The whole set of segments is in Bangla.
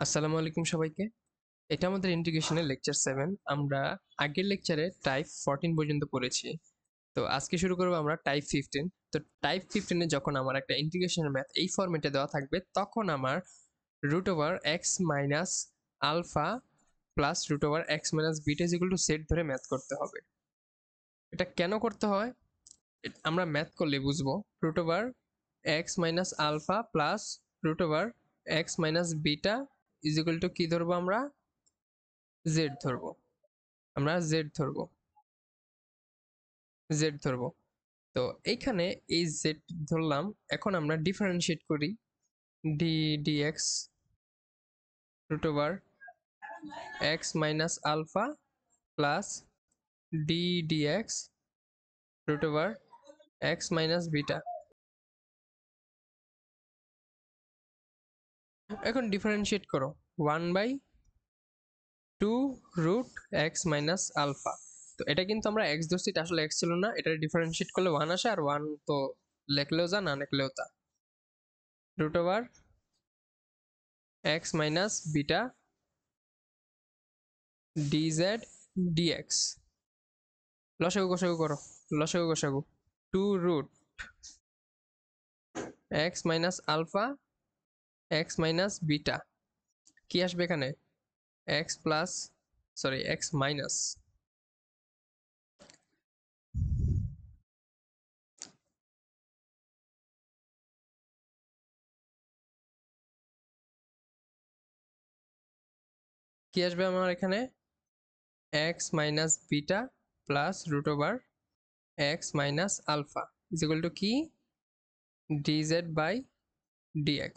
আসসালামু আলাইকুম সবাইকে। এটা আমাদের ইন্টিগ্রেশনের লেকচার 7। আমরা আগের লেকচারে টাইপ 14 পর্যন্ত পড়েছি। তো আজকে শুরু করব আমরা টাইপ 15। তো টাইপ 15 এ যখন আমার একটা ইন্টিগ্রেশনের ম্যাথ এই ফরম্যাটে দেওয়া থাকবে তখন আমার x minus alpha plus x minus beta is equal to set ধরে ম্যাথ করতে হবে। এটা কেন করতে হয় আমরা ম্যাথ করলে বুঝবো। x minus alpha plus x minus beta is equal to কি ধরবো আমরা z ধরবো। আমরা z ধরবো z ধরবো তো এইখানে এই z ধরলাম। এখন আমরা ডিফারেন্সিয়েট করি dx root over x minus alpha plus dx root over x minus beta. এখন ডিফারেন্সিয়েট করো 1/2 রুট x মাইনাস আলফা। তো এটা কিন্তু আমরা x ধরছি, এটা আসলে x ছিল না, এটা ডিফারেন্সিয়েট করলে 1 আসে, আর 1 তো লেখলেও যা না লেখলেও তা। Root over x minus beta dz dx। লসাগু গসাগু করো, লসাগু গসাগু 2 root x minus alpha x minus beta. কি আসবে এখানে x plus sorry x minus কি আসবে আমার এখানে x minus beta plus root over x minus alpha is equal to কি dz by dx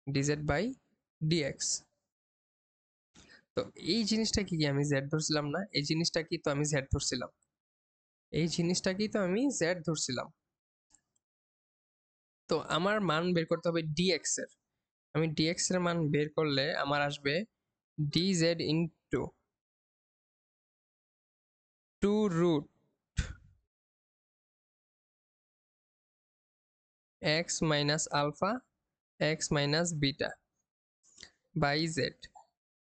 dz by dx। তো এই জিনিসটা কি আমি z ধরছিলাম না, এই জিনিসটা কি তো আমি z ধরছিলাম, এই জিনিসটা কি তো আমি z ধরছিলাম। তো আমার মান বের করতে হবে dx এর। আমি dx এর মান বের করলে আমার আসবে dz into 2 root x minus alpha x minus beta by z।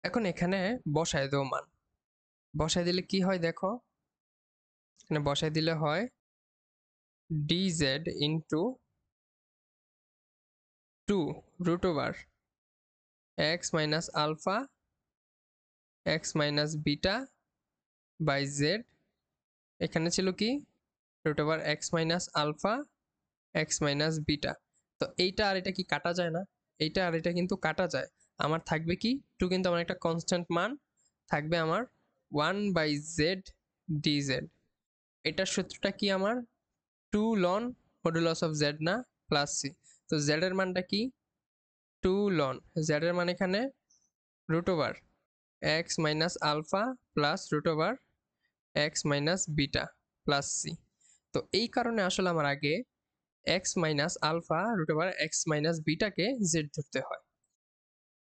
এখন এখানে বসায় দেও মান, বসায় দিলে কি হয় দেখো, এখানে বসায় দিলে হয় dz into 2 root over x minus alpha x minus beta by z। এখানে ছিল কি root over x minus alpha x minus beta. তো এইটা আর এটা কি কাটা যায় না, এইটা আর এটা কিন্তু কাটা যায়। আমার থাকবে কি 2, কিন্তু আমার একটা কনস্ট্যান্ট মান থাকবে আমার 1/z dz। এটার সূত্রটা কি আমার 2 লন মডুলাস অফ z না প্লাস c। তো z এর মানটা কি 2 লন, z এর মান এখানে root over x minus alpha plus root over x minus beta plus c। তো এই কারণে আসলে আমার আগে x minus alpha root over x minus বিটাকে z ধরতে হয়।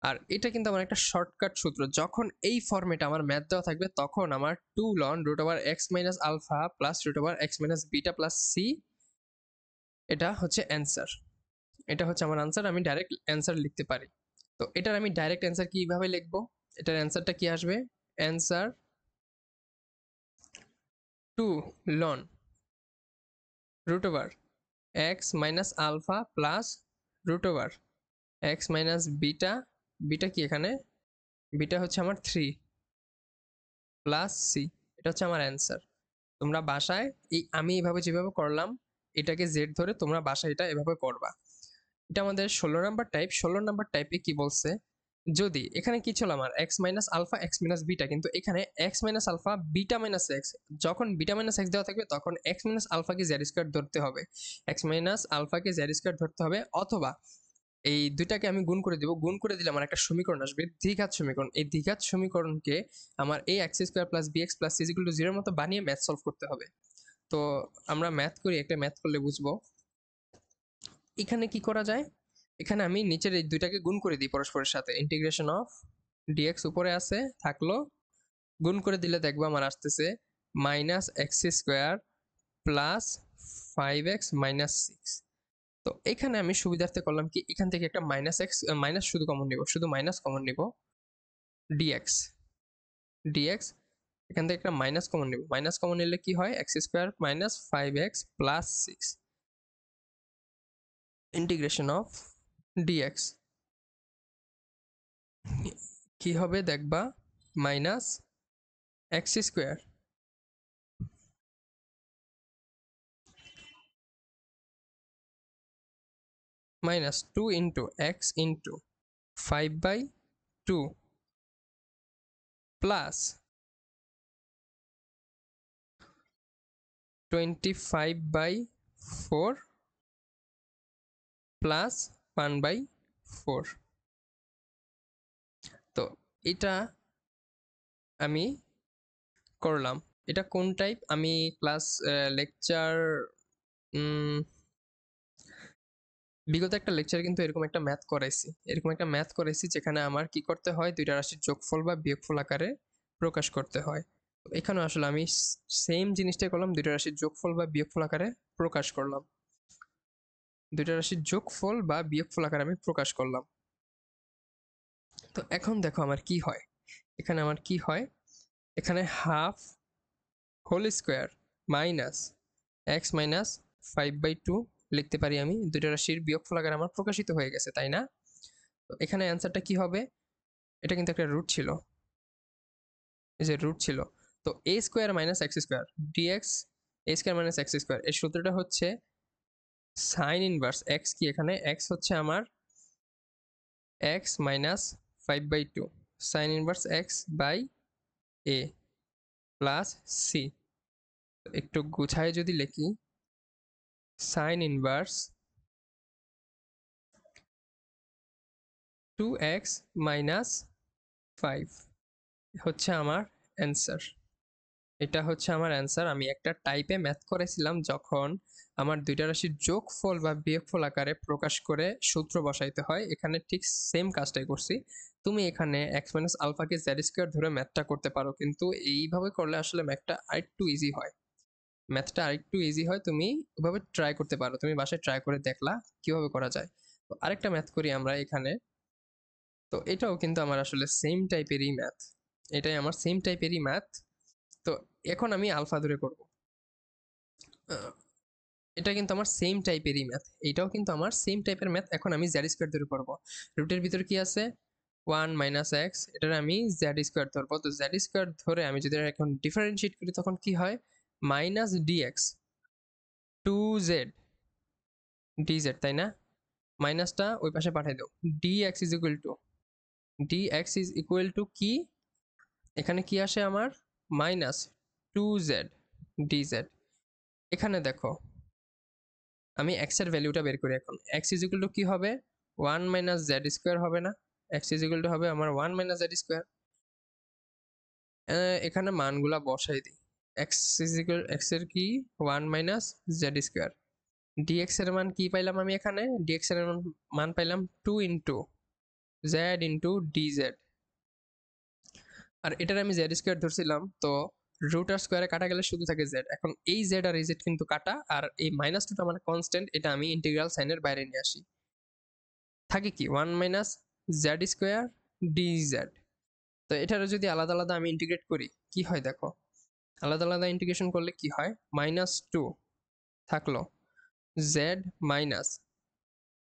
আর এটা কিন্তু আমার একটা শর্টকাট সূত্র, যখন এই ফর্মেটে আমার ম্যাথ দেওয়া থাকবে তখন আমার 2 লন root over x minus alpha plus root over x minus beta plus c, এটা হচ্ছে অ্যান্সার। এটা হচ্ছে আমার আনসার, আমি ডাইরেক্ট অ্যান্সার লিখতে পারি। তো এটার আমি ডাইরেক্ট অ্যান্সার কিভাবে লিখবো, এটার অ্যান্সারটা কি আসবে, অ্যান্সার 2 লন root over x minus alpha plus root over x minus beta, beta কি এখানে বিটা হচ্ছে আমার 3 প্লাস সি। এটা হচ্ছে আমার অ্যান্সার। তোমরা বাসায় এই আমি এইভাবে যেভাবে করলাম এটাকে জেড ধরে তোমরা বাসায় এটা এভাবে করবা। এটা আমাদের 16 নাম্বার টাইপ। 16 নাম্বার টাইপে কি বলছে, যদি এখানে কি ছিল আমার x minus alpha x minus beta, কিন্তু এখানে x minus alpha beta minus x, যখন বিটা মাইনাস x দেওয়া থাকবে তখন x মাইনাস আলফাকে জেড স্কয়ার ধরতে হবে, x মাইনাস আলফাকে জেড স্কয়ার ধরতে হবে, অথবা এই দুইটাকে আমি গুণ করে দিব, গুণ করে দিলে আমার একটা সমীকরণ আসবে দ্বিঘাত সমীকরণ। এই দ্বিঘাত সমীকরণকে আমার এই x square plus b x plus c equal to 0 এর মতো বানিয়ে ম্যাথ সলভ করতে হবে। তো আমরা ম্যাথ করি, একটা ম্যাথ করলে বুঝবো। এখানে কি করা যায়, এখানে আমি নিচের এই দুইটাকে গুণ করে দিই পরস্পরের সাথে, ইন্টিগ্রেশন অফ ডিএক্স উপরে আছে থাকলো, গুণ করে দিলে দেখবো আমার আসতেছে minus x square plus 5x minus 6। তো এখানে আমি সুবিধার্থে করলাম কি, এখান থেকে একটা মাইনাস এক্স, মাইনাস শুধু কমন নিব, শুধু মাইনাস কমন নিব, ডিএক্স ডিএক্স এখান থেকে একটা মাইনাস কমন নিব, মাইনাস কমন নিলে কি হয়, X square minus 5x plus 6 integration of dx কি হবে দেখবা, minus x square minus 2 into X into 5/2 plus 25/4 plus 1/4। তো এটা আমি করলাম। এটা কোন টাইপ, আমি ক্লাস লেকচার বিগত একটা লেকচারে কিন্তু এরকম একটা ম্যাথ করাইছি যেখানে আমার কি করতে হয়, দুইটা রাশির যোগফল বা বিয়োগফল আকারে প্রকাশ করতে হয়। এখানে আসলে আমি সেম জিনিসটাই করলাম, দুইটা রাশির যোগফল বা বিয়োগফল আকারে প্রকাশ করলাম, দুইটা রাশির যোগফল বা বিয়োগফল আকারে আমি প্রকাশ করলাম। তো এখন দেখো আমার কি হয়, এখানে আমার কি হয়, এখানে half whole square minus X minus 5/2 লিখতে পারি আমি, দুইটা রাশির বিয়োগফল আকারে আমার প্রকাশিত হয়ে গেছে, তাই না? তো এখানে অ্যান্সারটা কি হবে, এটা কিন্তু একটা রুট ছিল, এই যে রুট ছিল। তো a square minus x square dx a square minus x square, এর সূত্রটা হচ্ছে সাইন ইনভার্স এক্স, কি এখানে এক্স হচ্ছে আমার X minus 5/2 sine inverse X by A plus C. একটু গুছায় যদি লিখি, সাইন ইনভার্স 2x মাইনাস 5 হচ্ছে আমার অ্যান্সার, এটা হচ্ছে আমার অ্যান্সার। আমি একটা টাইপে ম্যাথ করেছিলাম যখন আমার দুইটা রাশির যোগফল বা বিয়োগফল আকারে প্রকাশ করে সূত্র বসাইতে হয়, এখানে ঠিক সেম কাজটাই করছি। তুমি এখানে এক্স মাইনাস আলফাকে জেড স্কোয়ার ধরে ম্যাথটা করতে পারো, কিন্তু এইভাবে করলে আসলে ম্যাথটা আরেকটু ইজি হয়, তুমি ওভাবে ট্রাই করতে পারো, তুমি বাসায় ট্রাই করে দেখলা কিভাবে করা যায়। তো আরেকটা ম্যাথ করি আমরা এখানে। তো এটাও কিন্তু আমার আসলে সেম টাইপেরই ম্যাথ, এটাই আমার সেম টাইপেরই ম্যাথ। তো এখন আমি আলফা ধরে করব, এটা কিন্তু আমার সেম টাইপেরই ম্যাথ, এইটাও কিন্তু আমার সেম টাইপের ম্যাথ। এখন আমি জেড স্কোয়ার ধরে করব, রুটের ভিতর কি আছে 1 মাইনাস এক্স, এটার আমি জেড স্কোয়ার ধরবো। তো জেড স্কোয়ার ধরে আমি যদি এখন ডিফারেন্সিয়েট করি তখন কি হয়, মাইনাস ডিএক্স 2z ডিজেড, তাই না? মাইনাসটা ওই পাশে পাঠিয়ে দাও, ডিএক্স ইজ ইকুয়াল টু কি, এখানে কি আসে আমার মাইনাস 2z ডিজেড। এখানে দেখো আমি এক্স এর ভ্যালুটা বের করি, এখন এক্স ইজ ইকুয়াল টু কি হবে, 1 মাইনাস জেড স্কোয়ার হবে না, এক্স ইজ ইকুয়াল টু হবে আমার 1 মাইনাস জেড স্কোয়ার। এখানে মানগুলা বসাই দিই, এক্স ইজ ইকুয়াল এক্স এর কি 1 মাইনাস জেড স্কোয়ার, ডিএক্স এর মান কি পাইলাম আমি, এখানে ডিএক্স এর মান পাইলাম 2 ইন্টু জেড ইন্টু ডিজেড, আর এটার আমি জেড স্কোয়ার ধরছিলাম। তো রুট আর স্কোয়ারে কাটা গেলে শুধু থাকে জেড, এখন এই জেড আর এই জেড কিন্তু কাটা, আর এই মাইনাস টুটা আমার কনস্ট্যান্ট, এটা আমি ইন্টিগ্রাল সাইনের বাইরে নিয়ে আসি, থাকে কি 1 মাইনাস জেড স্কোয়ার ডিজেড। তো এটার যদি আলাদা আলাদা আমি ইন্টিগ্রেট করি কি হয় দেখো, আলাদা আলাদা ইন্টিগ্রেশন করলে কি হয়, মাইনাস 2 থাকলো Z minus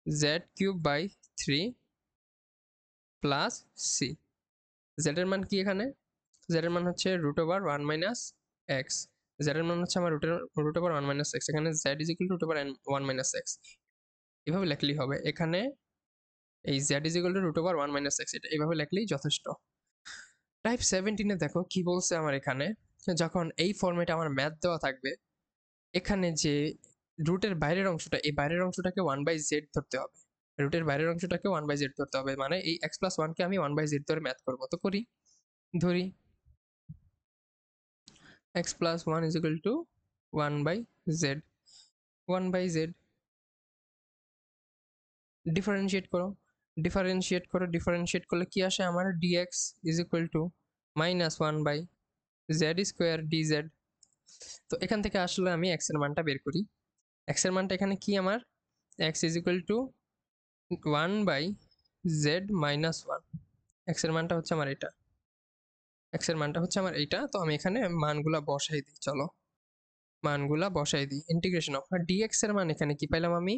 Z cube by 3 plus C. Z এর মান কি এখানে, জেড এর মান হচ্ছে root over 1 minus X, Z এর মান হচ্ছে আমার রুট ওভার 1 মাইনাস এক্স, এখানে Z is equal to root over 1 minus X, এভাবে লিখলেই হবে। এখানে এই Z is equal to root over 1 minus X, এটা এভাবে লিখলেই যথেষ্ট। টাইপ 17-এ দেখো কি বলছে আমার, এখানে যখন এই ফরম্যাটে আমার ম্যাথ দেওয়া থাকবে, এখানে যে রুটের বাইরের অংশটা, এই বাইরের অংশটাকে 1/z ধরতে হবে, রুটের বাইরের অংশটাকে 1/z ধরতে হবে, মানে এই x প্লাস 1 কে আমি 1/z ধরে ম্যাথ করবো। তো করি, ধরি x plus 1 is equal to 1/z, 1/z differentiate করো, ডিফারেন্সিয়েট করলে কি আসে আমার, dx is equal to minus 1/z square dz। তো এখান থেকে আসলে আমি x এর মানটা বের করি, x এর মানটা এখানে কি আমার x is equal two 1/z minus 1। x এর মানটা হচ্ছে আমার এটা, x এর মানটা হচ্ছে আমার এইটা। তো আমি এখানে মানগুলা বসাই দিই, চলো মানগুলা বসাই দিই। ইন্টিগ্রেশন অফ dx এর মান এখানে কি পাইলাম আমি,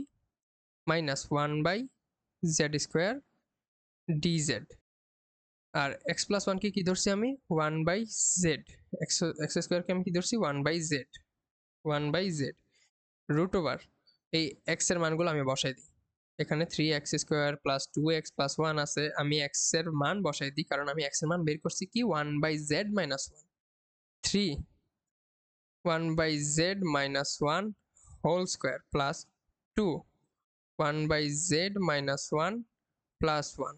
মাইনাস 1/z² dz। আর x প্লাস 1 কি ধরছি আমি, 1/z। এক্স স্কোয়ারকে আমি কি ধরছি, 1/z রুট ওভার এই x এর মানগুলো আমি বসাই দিই। এখানে 3x² প্লাস 2x প্লাস 1 আছে, আমি x এর মান বসাই দিই, কারণ আমি x এর মান বের করছি কি 1/z minus 1। 3 1/z minus 1 whole square plus 2 1/z minus 1 plus 1।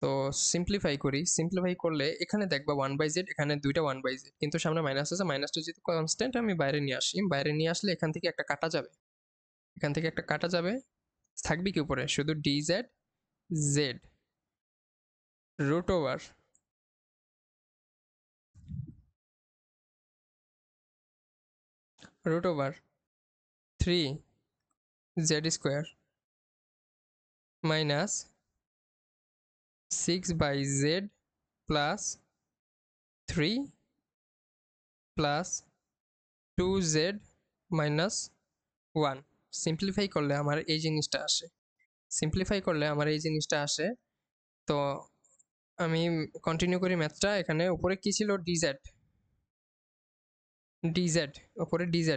তো সিম্পলিফাই করি, সিম্পলিফাই করলে এখানে দেখবা 1/z, এখানে দুইটা 1/z, কিন্তু সামনে মাইনাস আছে, মাইনাসটা যেহেতু কনস্ট্যান্ট আমি বাইরে নিয়ে আসি, বাইরে নিয়ে আসলে এখান থেকে একটা কাটা যাবে, এখান থেকে একটা কাটা যাবে, থাকবে কি উপরে শুধু dz z root over root over 3z² minus 6/z plus 3 plus 2z minus 1। Simplify করলে আমার এই জিনিসটা আসে, সিম্পলিফাই করলে আমার এই জিনিসটা আসে। তো আমি কন্টিনিউ করি ম্যাথটা। এখানে উপরে কি ছিল, dz, dz উপরে dz,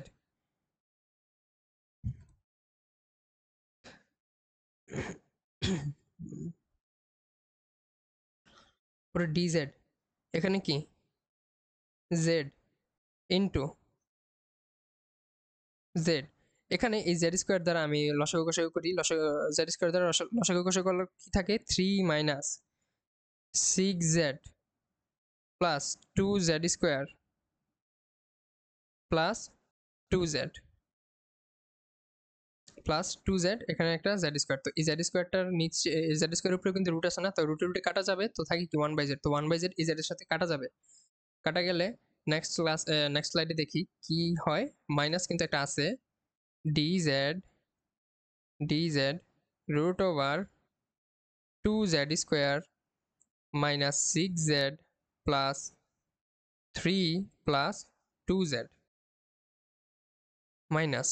উপরে dz, এখানে কি z ইন্টু z। এখানে এই z² দ্বারা আমি লসাগু কষাগু করি, z² দ্বারা লসাগু কষাগু করলে কি থাকে, 3 minus 6z plus 2z² plus 2z plus 2z, এখানে একটা z²। তো এই z²টার নিচে, এই z² উপরে কিন্তু রুট আছে না, তো রুটে রুটে কাটা যাবে, তো থাকে কি 1/z। তো 1/z এই z এর সাথে কাটা যাবে, কাটা গেলে নেক্সট স্লাইডে দেখি কি হয়। মাইনাস কিন্তু একটা আছে, dz root over 2z² minus 6z plus 3 plus 2z minus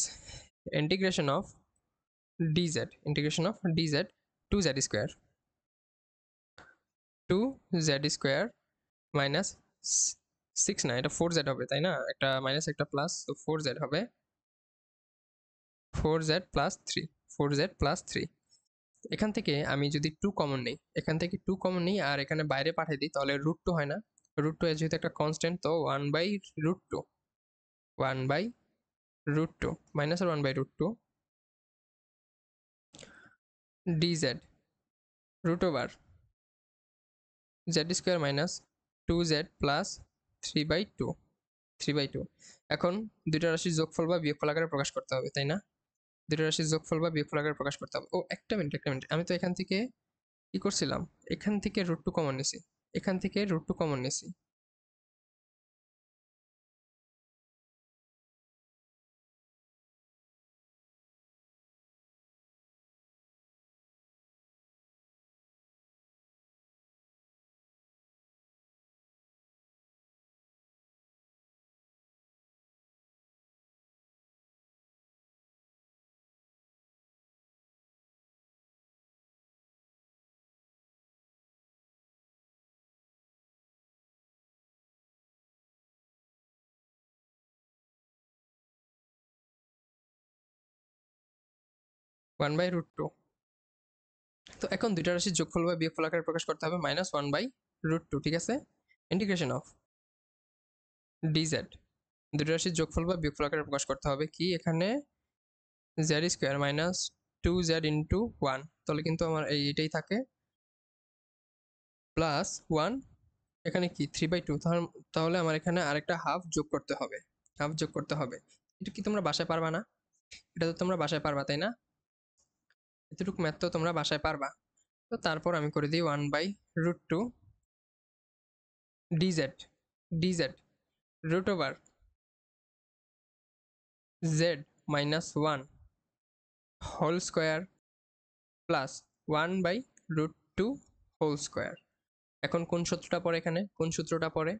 integration of dz, integration of dz 2z² 2z² minus 6 না, এটা 4z হবে তাই না, একটা মাইনাস একটা প্লাস, তো 4z হবে, 4z প্লাস 3, 4z প্লাস 3। এখান থেকে আমি যদি 2 কমন নেই, এখান থেকে 2 কমন নেই আর এখানে বাইরে পাঠিয়ে দিই, তাহলে √2 হয় না, √2 যেহেতু একটা কনস্ট্যান্ট, তো 1/√2, 1/√2 মাইনাস আর 1/√2 dz root over z² minus 2z plus 3/2, 3/2। এখন দুইটা রাশির যোগফল বা বিয়োগফল আকারে প্রকাশ করতে হবে তাই না, দুইটা রাশির যোগফল বা বিয়োগফল আকারে প্রকাশ করতে হবে। ও একটা মিনিট, আমি তো এখান থেকে কি করছিলাম, এখান থেকে √2 কমন নিছি, এখান থেকে √2 কমন নিছি, 1/√2। তো এখন দুইটা রাশির যোগফল বা বিয়োগফল আকারে প্রকাশ করতে হবে, -1/√2, ঠিক আছে। ইন্টিগ্রেশন অফ dz, দুইটা রাশির যোগফল বা বিয়োগফল আকারে প্রকাশ করতে হবে কি, এখানে z² মাইনাস 2z ইন্টু 1, তাহলে কিন্তু আমার এইটাই থাকে, প্লাস 1, এখানে কি 3/2, তাহলে আমার এখানে আরেকটা হাফ যোগ করতে হবে, হাফ যোগ করতে হবে। এটা কি তোমরা বাসায় পারবা না, এটা তো তোমরা বাসায় পারবা তাই না, এতটুকু ম্যাথ তো তোমরা বাসায় পারবা। তো তারপর আমি করে দিই 1/√2 dz root over z minus 1 whole square plus 1/√2 whole square. এখন কোন সূত্রটা পড়ে এখানে? কোন সূত্রটা পড়ে?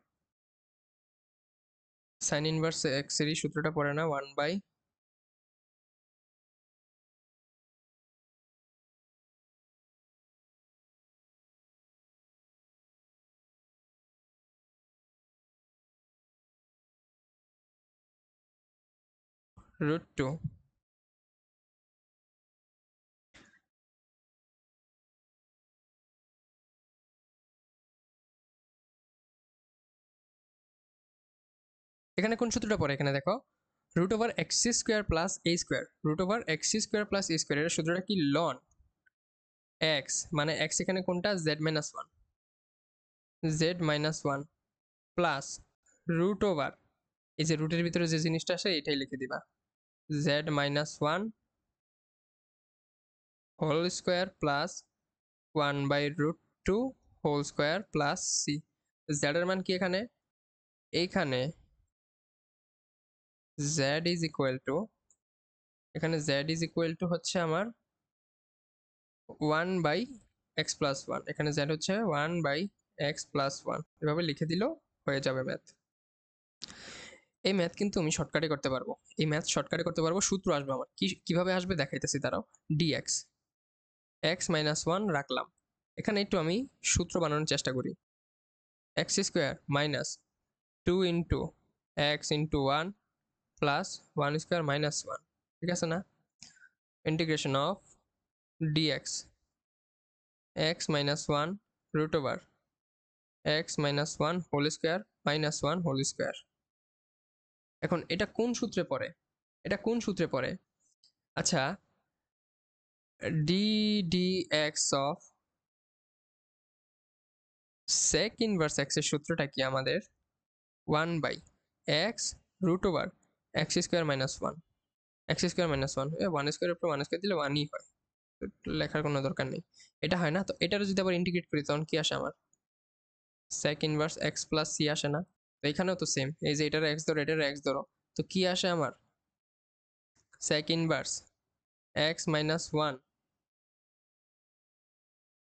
সাইন ইনভার্স এক্স এরই সূত্রটা পড়ে না? 1/√2। এখানে কোন সূত্রটা পড়ে? এখানে দেখো, √(x² + a², √(x² + a², এর সূত্রটা কি? লন এক্স, মানে এক্স এখানে কোনটা? z-1, z-1 plus root over, এই যে রুটের ভিতরে যে জিনিসটা আসে এটাই লিখে দিবা, z-1 whole square plus 1/√2 whole square plus C. Z এর মান কি এখানে? এইখানে z ইজ ইকুয়াল টু, এখানে z ইজ ইকুয়াল টু হচ্ছে আমার 1/x+1, এখানে z হচ্ছে 1/x+1, এভাবে লিখে দিলেও হয়ে যাবে ম্যাথ। এই ম্যাথ কিন্তু আমি শর্টকাটে করতে পারবো, এই ম্যাথ শর্টকাটে করতে পারবো। সূত্র আসবে আমার, কিভাবে আসবে দেখাইতেছি, দাঁড়াও। dx x-1 রাখলাম, এখানে একটু আমি সূত্র বানানোর চেষ্টা করি। x² - 2 into x into 1 plus 1² - 1, ঠিক আছে না? Integration of dx x-1 root over x-1 whole square minus 1 whole square. এখন এটা কোন সূত্রে পড়ে? এটা কোন সূত্রে পড়ে? আচ্ছা, ddx of sec inverse x এর সূত্রটা কি আমাদের? 1/x root over x² - 1, x² - 1, 1 স্কোয়ারের উপর 1 স্কোয়ার দিলে 1ই হয়, লেখার কোনো দরকার নেই। এটা হয় না তো, এটারও যদি আবার ইন্টিগ্রেট করি তখন কি আসে আমার? sec inverse x plus c আসে না? তো এখানেও তো সেম, এই যে এটার x ধরো, এটার x ধরো, তো কি আসে আমার? sec inverse x-1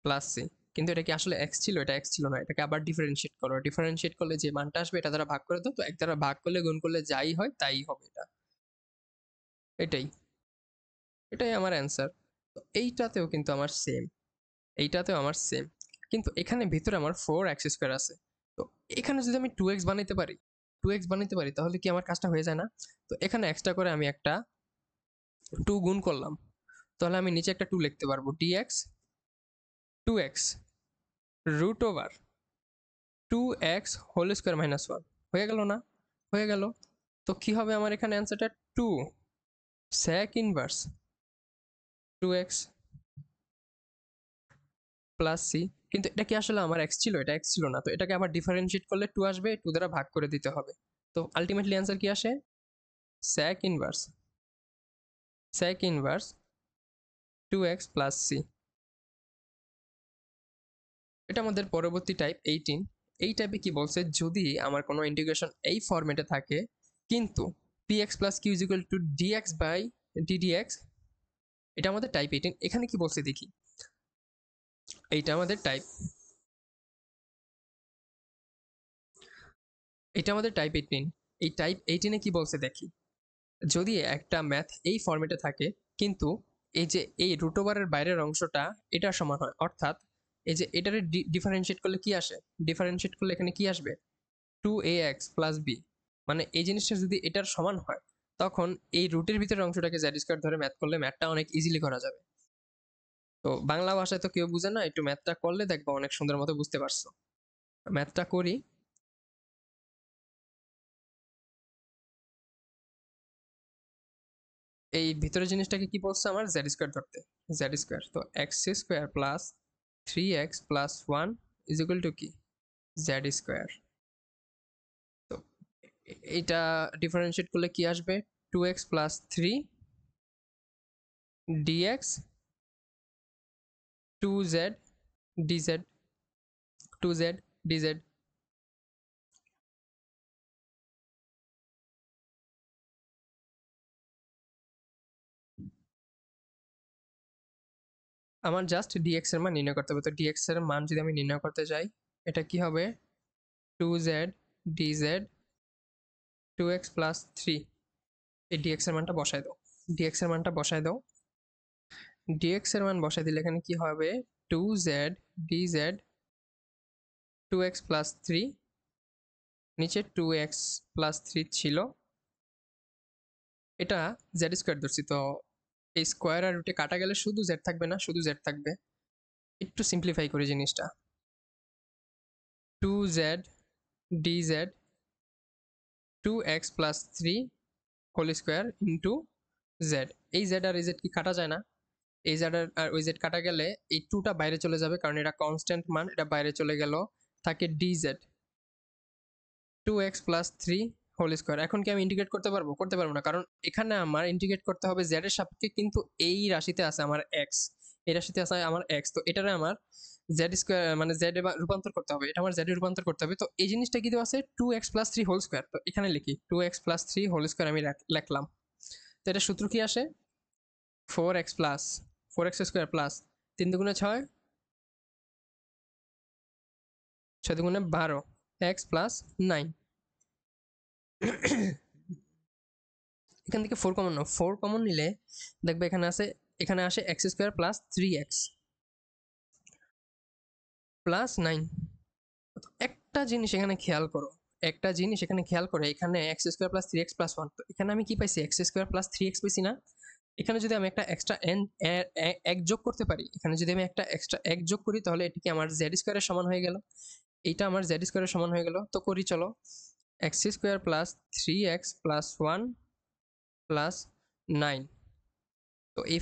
plus c। কিন্তু এটা কি আসলে x ছিল? এটা x ছিল না, এটাকে আবার ডিফারেন্সিয়েট করো, ডিফারেন্সিয়েট করলে যে মানটা আসবে এটা দ্বারা ভাগ করে দাও, তো এক দ্বারা ভাগ করলে গুণ করলে যাই হয় তাই হবে এটা, এটাই এটাই আমার অ্যান্সার। তো এইটাতেও কিন্তু আমার সেম, এইটাতেও আমার সেম, কিন্তু এখানে ভিতরে আমার 4x² আছে। তো এখানে যদি আমি 2x বানাইতে পারি, 2x বানাইতে পারি তাহলে কি আমার কাজটা হয়ে যায় না? তো এখানে এক্সট্রা করে আমি একটা 2 গুণ করলাম, তাহলে আমি নিচে একটা 2 লিখতে পারবো, dx 2x root over 2x whole square minus 1, হয়ে গেল না? হয়ে গেল। তো কি হবে আমার এখানে অ্যান্সারটা? 2 sec inverse 2x plus C. কিন্তু এটা কি আসলে আমার এক্স ছিল? এটা এক্স ছিল না, তো এটাকে আবার ডিফারেন্সিয়েট করলে 2 আসবে, 2 দ্বারা ভাগ করে দিতে হবে। তো আলটিমেটলি অ্যান্সার কি আসে? sec inverse 2x plus C. এটা আমাদের পরবর্তী টাইপ 18। এই টাইপে কি বলছে, যদি আমার কোনো ইন্টিগ্রেশন এই ফরম্যাটে থাকে কিন্তু px plus Q is equal to dx by ddx, এটা আমাদের টাইপ 18। এখানে কি বলছে দেখি, এইটা আমাদের টাইপ, এটা আমাদের টাইপ 18। এই টাইপ 18 কি বলছে দেখি, যদি একটা ম্যাথ এই ফরম্যাটে থাকে কিন্তু এই যে এই রুট ওভারের বাইরের অংশটা এটার সমান হয়, অর্থাৎ এই যে এটারে ডিফারেন্সিয়েট করলে কি আসে, ডিফারেন্সিয়েট করলে এখানে কি আসবে? 2ax প্লাস বি, মানে এই জিনিসটা যদি এটার সমান হয় তখন এই রুটের ভিতরের অংশটাকে জেড স্কোয়ার ধরে ম্যাথ করলে ম্যাথটা অনেক ইজিলি করা যাবে। তো বাংলা ভাষায় তো কেউ বুঝে না, একটু ম্যাথটা করলে দেখবো অনেক সুন্দর মতো বুঝতে পারছো। ম্যাথটা করি। এই ভিতরের জিনিসটাকে কি বলছে আমার? জেড স্কোয়ার ধরতে, জেড স্কোয়ার, তো x square plus 3x plus 1 is equal to কি? Z square. তো এটা ডিফারেন্সিয়েট করলে কি আসবে? 2x plus 3 dx 2z dz 2z dz। আমার জাস্ট ডিএক্স এর মান নির্ণয় করতে হবে। তো ডিএক্স এর মান যদি আমি নির্ণয় করতে যাই, এটা কি হবে 2z dz 2x প্লাস 3, এই ডিএক্স এর মানটা বসায় দাও। ডিএক্স এর মানটা বসায় দাও। ডিএক্স এর মান বসায় দিলে এখানে কি হবে 2z dz 2x প্লাস 3, নিচে 2x প্লাস 3 ছিল, এটা জেড স্কোয়ার ধরছি, তো এই স্কোয়ার আর রুটে কাটা গেলে শুধু জেড থাকবে না, শুধু জেড থাকবে। একটু সিম্পলিফাই করি জিনিসটা, 2z dz 2x plus 3 whole square into Z. এই জেড আর এই জেড কি কাটা যায় না? এই জেড আর ওই জেড কাটা গেলে এই টুটা বাইরে চলে যাবে, কারণ এটা কনস্ট্যান্ট মান, এটা বাইরে চলে গেল, থাকে DZ 2x plus 3 whole square. এখন কি আমি ইন্টিগ্রেট করতে পারবো? করতে পারবো না, কারণ এখানে আমার ইন্টিগ্রেট করতে হবে জেড এর সাপেক্ষে, কিন্তু এই রাশিতে আছে আমার এক্স, এই রাশিতে আছে আমার এক্স, তো এটারে আমার জেড স্কোয়ার মানে জেড এ রূপান্তর করতে হবে, এটা আমার জেড এ রূপান্তর করতে হবে। তো এই জিনিসটা কি দেওয়া আছে 2x প্লাস 3 হোল স্কোয়ার, তো এখানে লিখি 2x প্লাস 3 হোল স্কোয়ার আমি লিখলাম। তো এটা সূত্র কি আসে 4x plus 4x square plus 3 দুগুণে 6, 6 দুগুণে 12, x প্লাস 9। এখান থেকে 4 কমন নাও, 4 কমন নিলে দেখবে এখানে আসে x square plus 3x plus 9। একটা জিনিস এখানে খেয়াল করো, একটা জিনিস এখানে খেয়াল করে, এখানে x square plus 3x plus 1, তো এখানে আমি কি পাইছি x স্কোয়ার প্লাস 3x পাইছি না? এখানে যদি আমি একটা এক্সট্রা এক যোগ করতে পারি, এখানে যদি আমি একটা এক্সট্রা এক যোগ করি, তাহলে এটি কি আমার জেড স্কোয়ারের সমান হয়ে গেল, এইটা আমার জেড স্কোয়ারের সমান হয়ে গেল। তো করি চলো, x square plus 3x plus 1 plus 9, তো এই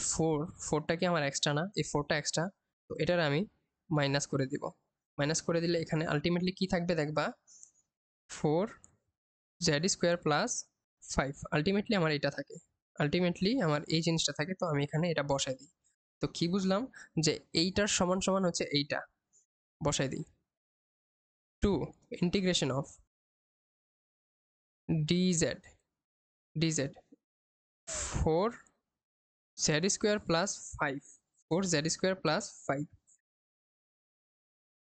ফোরটা কি আমার এক্সট্রা না? এই ফোরটা এক্সট্রা, তো এটার আমি মাইনাস করে দিব। মাইনাস করে দিলে এখানে আলটিমেটলি কি থাকবে দেখবা 4z স্কোয়ার প্লাস 5, আলটিমেটলি আমার এটা থাকে, আলটিমেটলি আমার এই জিনিসটা থাকে। তো আমি এখানে এটা বসাই দিই। তো কি বুঝলাম যে এইটার সমান সমান হচ্ছে এইটা, বসাই দিই 2 integration of dz dz 4z square plus 5, 4z square plus 5,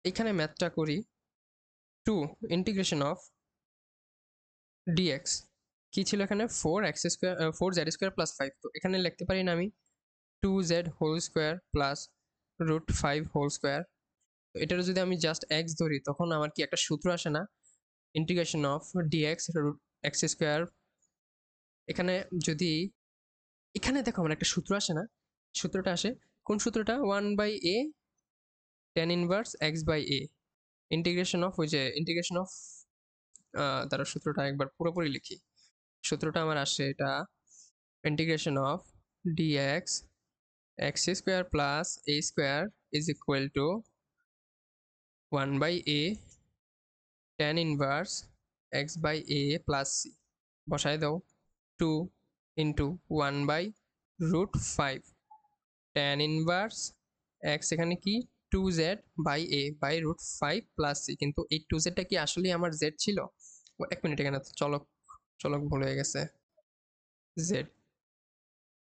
এখানে ম্যাথটা করি 2 ইন্টিগ্রেশন অফ dx কি ছিল এখানে 4x square 4z square plus 5, তো এখানে লিখতে পারি না আমি 2z whole square plus root 5 whole square. তো এটার যদি আমি জাস্ট x ধরি, তখন আমার কি একটা সূত্র আসে না integration of dx root x square. এখানে যদি এখানে দেখো আমার একটা সূত্র আসে না, সূত্রটা আসে কোন সূত্রটা 1/a tan inverse x by a integration of ওই যে ইন্টিগ্রেশন অফ তার সূত্রটা একবার পুরোপুরি লিখি। সূত্রটা আমার আসে এটা integration of dx x square plus a square is equal to 1/a tan inverse x by a plus c, বসায় দাও 2 ইন্টু 1/√5 tan ইনভার্স x এখানে কি 2z by a by √5 plus c, কিন্তু এই 2zটা কি আসলে আমার z ছিল? এক মিনিট, এখানে চলক চলক ভুল হয়ে গেছে z,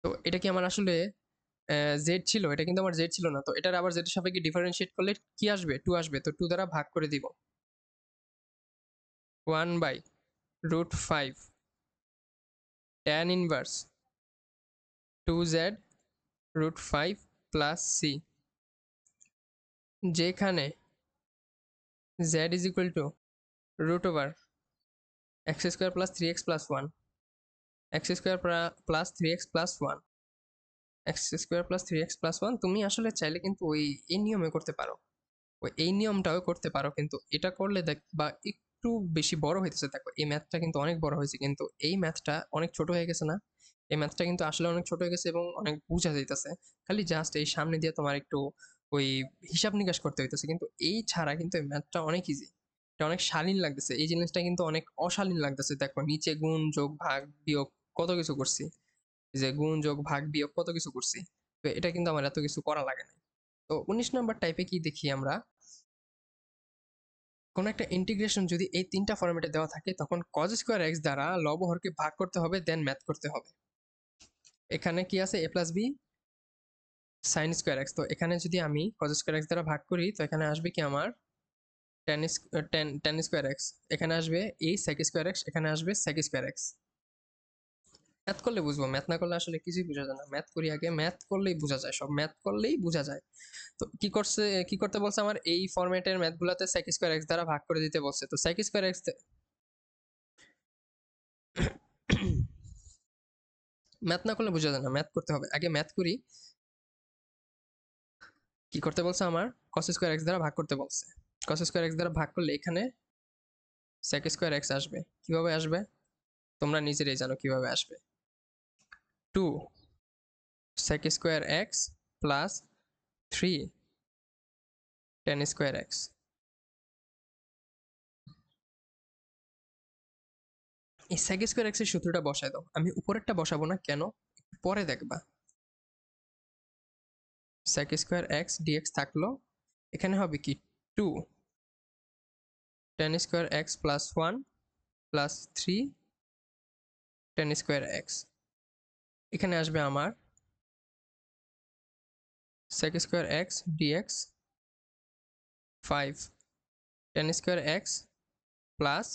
তো এটা কি আমার আসলে জেড ছিল? এটা কিন্তু আমার জেড ছিল না, তো এটার আবার জেডের সাপেক্ষে ডিফারেন্সিয়েট করলে কি আসবে 2 আসবে, তো 2 দ্বারা ভাগ করে দিব 1/√5 tan inverse 2z √5 plus c, যেখানে z is equal to root over X square plus 3x plus 1, X square plus 3x plus 1, X square plus 3x plus 1। তুমি আসলে চাইলে কিন্তু ওই এই নিয়মে করতে পারো, ওই এই নিয়মটাও করতে পারো, কিন্তু এটা করলে দেখ বা একটু বেশি বড় হইতেছে। দেখো এই ম্যাথটা কিন্তু অনেক বড় হয়েছে, কিন্তু এই ম্যাথটা অনেক ছোট হয়ে গেছে না? এই ম্যাথটা কিন্তু আসলে অনেক ছোট হয়ে গেছে এবং অনেক বোঝা যাইতেছে, খালি জাস্ট এই সামনে দিয়ে তোমার একটু ওই হিসাব নিকাশ করতে হইতেছে, কিন্তু এই ছাড়া কিন্তু এই ম্যাথটা অনেক ইজি, এটা অনেক শালীন লাগতেছে। এই জিনিসটা কিন্তু অনেক অশালীন লাগতেছে, দেখো নিচে গুণ যোগ ভাগ বিয়োগ কত কিছু করছি, যে গুণ যোগ ভাগ বিয়োগ কত কিছু করছি, তো এটা কিন্তু আমার এত কিছু করা লাগে না। তো 19 নম্বর টাইপে কি দেখি আমরা, কোন একটা ইন্টিগ্রেশন যদি এই তিনটা ফরম্যাটে দেওয়া থাকে, তখন cos স্কয়ার x দ্বারা লব হরকে ভাগ করতে হবে, দেন ম্যাথ করতে হবে। এখানে কি আছে a plus B sine square X. তো এখানে যদি আমি কজ স্কোয়ার এক্স দ্বারা ভাগ করি তো এখানে আসবে কি আমার টেন স্কোয়ার এক্স, এখানে আসবে এই সেক স্কোয়ার এক্স, এখানে আসবে সেক স্কোয়ার এক্স। ম্যাথ করলে বুঝবো, ম্যাথ না করলে আসলে কিছুই বোঝা যায় না। ম্যাথ করি আগে, ম্যাথ করলেই বোঝা যায়, সব ম্যাথ করলেই বোঝা যায়। তো কি করতে বলছে আমার এই ফরম্যাটের ম্যাথগুলোতে সেক স্কোয়ার এক্স দ্বারা ভাগ করে দিতে বলছে। তো সেক স্কোয়ার এক্স ম্যাথ না করলে বোঝা যায় না, ম্যাথ করতে হবে আগে, ম্যাথ করি। কি করতে বলছে আমার কস স্কোয়ার এক্স দ্বারা ভাগ করতে বলছে। কস স্কোয়ার এক্স দ্বারা ভাগ করলে এখানে সেক স্কোয়ার এক্স আসবে। কিভাবে আসবে তোমরা নিজেরাই জানো কিভাবে আসবে। 2 sec square X plus 3 tan square x. এই sec স্কোয়ার এক্স এর সূত্রটা বসায় দাও, আমি উপরেরটা বসাবো না, কেন পরে দেখবা। sec স্কোয়ার এক্স ডিএক্স থাকলো, এখানে হবে কি 2 tan square X plus 1 plus 3 tan square X. এখানে আসবে আমার sec square X dx 5 tan square X plus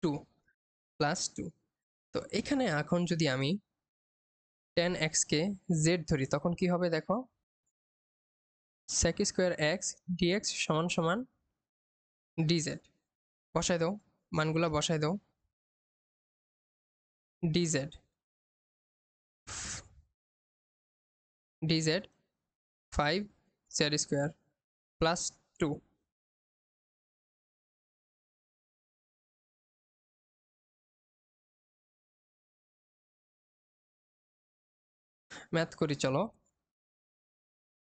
2 plus 2। তো এখানে এখন যদি আমি tan x কে z ধরি তখন কি হবে দেখো, sec স্কোয়ার এক্স ডিএক্স সমান সমান dz। বসাই দাও, মানগুলা বসাই দাও। dz dz 5 z square plus 2। Math করি চলো,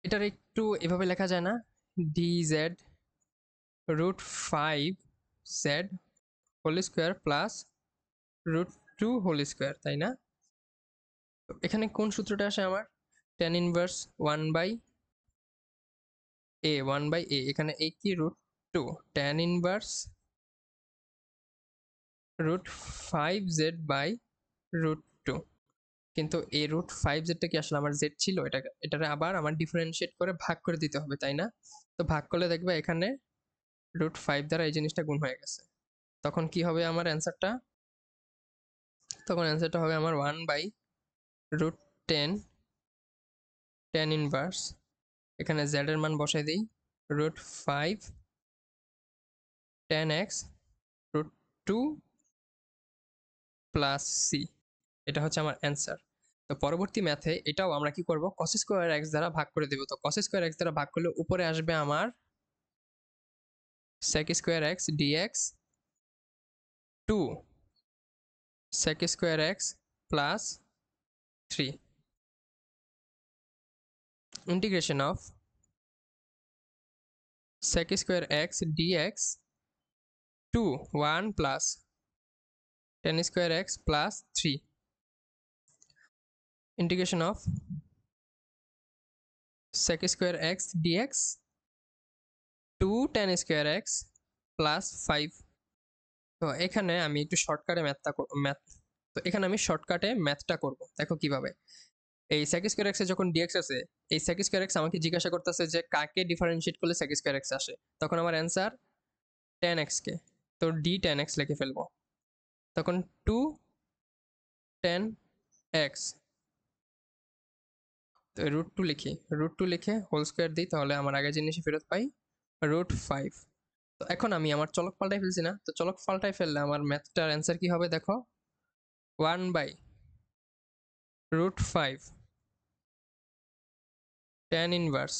এটার একটু এভাবে লেখা যায় না, dz root 5 z whole square plus root 2 whole square, তাই না? এখানে কোন সূত্রটা আসে আমার, tan ইনভার্স 1/a, এখানে a কি root 2, tan inverse root 5z by root 2। কিন্তু এই রুট 5z কি আসলে আমার z ছিল, এটাকে আবার আমার ডিফারেন্সিয়েট করে ভাগ করে দিতে হবে, তাই না? তো ভাগ করলে দেখবে এখানে রুট 5 দ্বারা এই জিনিসটা গুণ হয়ে গেছে। তখন কি হবে আমার অ্যান্সারটা, তখন অ্যান্সারটা হবে আমার 1/√10 tan ইনভার্স, এখানে z এর মান বসাই দিই, root 5 tan x root 2 plus c। এটা হচ্ছে আমার অ্যান্সার। তো পরবর্তী ম্যাথে এটাও আমরা কি করব, cos স্কোয়ার এক্স দ্বারা ভাগ করে দেব। তো cos স্কোয়ার এক্স দ্বারা ভাগ করলে উপরে আসবে আমার sec square X dx 2 sec square X plus 3 integration of sec square X dx 2 1 plus tan square X plus 3 integration of sec square X dx 2 tan square X plus 5। তো এখানে আমি একটু শর্টকাটে ম্যাথটা করব। দেখো কিভাবে, এই sec স্কয়ার x এ যখন dx আছে, এই sec স্কয়ার x আমাকে জিজ্ঞাসা করতেছে যে কাকে ডিফারেন্সিয়েট করলে sec স্কয়ার x আসে, তখন আমার অ্যান্সার tan x কে। তো d tan x লিখে ফেলবো, তখন 2 tan x, তো রুট 2 লিখি, রুট 2 লিখে হোল স্কয়ার দিই, তাহলে আমার আগের জিনিসই ফেরত পাই রুট 5। তো এখন আমি আমার চলক পাল্টাই ফেলছি না, তো চলক পাল্টাই ফেললে আমার ম্যাথটার অ্যান্সার কি হবে দেখো, 1/√5 tan inverse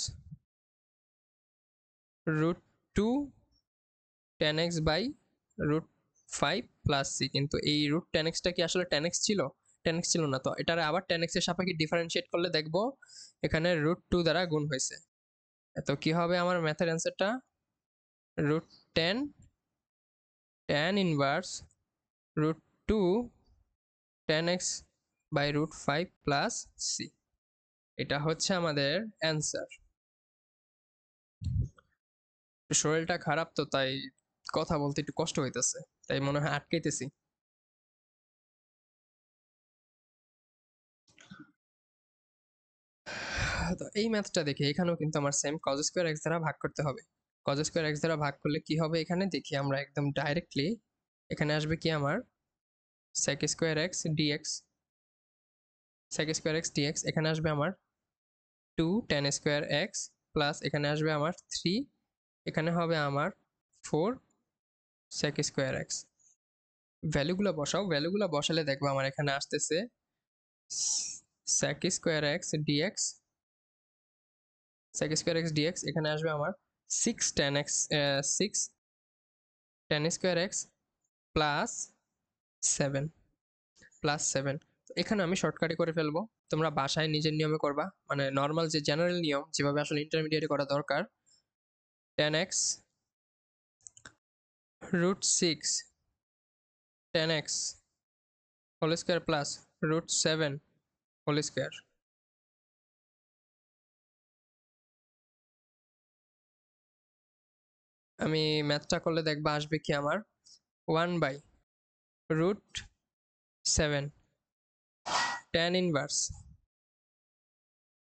root 2 tan x by root 5 plus c। কিন্তু এই রুট tan x টা কি আসলে tan x ছিল? tan x ছিল না। তো এটারে আবার tan x এর সাপেক্ষে ডিফারেন্সিয়েট করলে দেখবো এখানে রুট 2 দ্বারা গুণ হয়েছে। তো কি হবে আমার ম্যাথের অ্যান্সারটা, root 10 tan inverse root 2 tan x by root 5 plus c। এটা হচ্ছে আমাদের অ্যান্সার। শরীরটা খারাপ তো তাই কথা বলতে একটু কষ্ট হইতেছে, তাই মনে হয় আটকাইতেছি। তো এই ম্যাথটা দেখে এখানেও কিন্তু আমার সেম cos স্কয়ার x দ্বারা ভাগ করতে হবে। cos স্কয়ার x দ্বারা ভাগ করলে কি হবে এখানে দেখি আমরা একদম ডাইরেক্টলি এখানে আসবে কি আমার sec square x dx, sec square x dx এখানে আসবে আমার 2 tan স্কয়ার x প্লাস এখানে আসবে আমার 3, এখানে হবে আমার 4 sec স্কয়ার x। ভ্যালুগুলো বসাও, ভ্যালুগুলো বসালে দেখবো আমার এখানে আসতেছে sec square x dx, sec square x dx এখানে আসবে আমার 6 tan x 6 tan square x plus 7 plus 7। এখানে আমি শর্টকাটে করে ফেলবো, তোমরা বাসায় নিজের নিয়মে করবা, মানে নর্মাল যে জেনারেল নিয়ম যেভাবে আসলে ইন্টারমিডিয়েটে করা দরকার। tan x root 6 tan x whole square plus root 7 whole square. আমি ম্যাথটা করলে দেখবা আসবে কি আমার 1 by root 7 tan inverse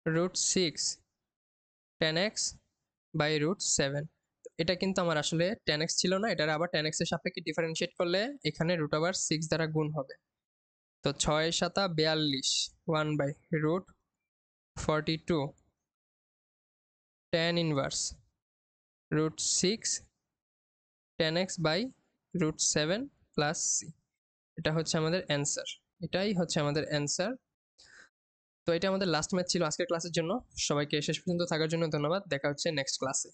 root 6 tan x by root 7। এটা কিন্তু আমার আসলে tan x ছিল না, এটার আবার tan x এর সাপেক্ষে ডিফারেন্সিয়েট করলে এখানে রুট ওভার 6 দ্বারা গুণ হবে। তো 6 7 42 1 by root 42 tan inverse root 6 tan x by root 7 plus c। এটা হচ্ছে আমাদের অ্যান্সার, এটাই হচ্ছে আমাদের অ্যান্সার। তো এটা আমাদের লাস্ট ম্যাথ ছিল আজকের ক্লাসের জন্য। সবাইকে শেষ পর্যন্ত থাকার জন্য ধন্যবাদ, দেখা হচ্ছে নেক্সট ক্লাসে।